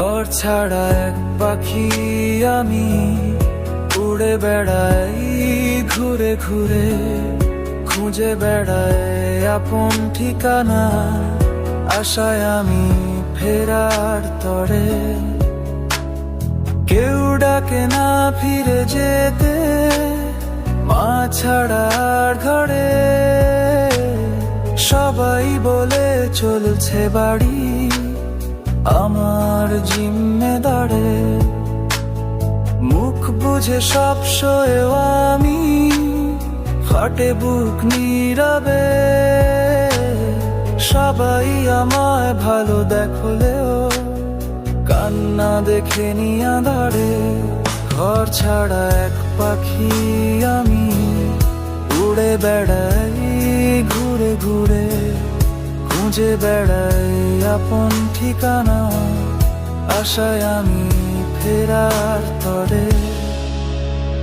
ঘর ছাড়া এক পাখি আমি, উড়ে বেড়াই ঘুরে ঘুরে, খুঁজে বেড়াই আপন ঠিকানা, আশায় আমি ফেরার তরে। কেউ ডাকে না ফিরে যেতে, মা ছাড়ার ঘরে, সবাই বলে চলছে বাড়ি আমার জিম্মেদারে। মুখ বুঝে সব সয়েও আমি, ফাটে বুক নীরবে, সবাই আমায় ভালো দেখলেও কান্না দেখে নি আঁধারে। ঘর ছাড়া এক পাখি আমি, উড়ে বেড়াই ঘুরে ঘুরে, খুঁজে বেড়াই আপন ঠিকানা, আশায় আমি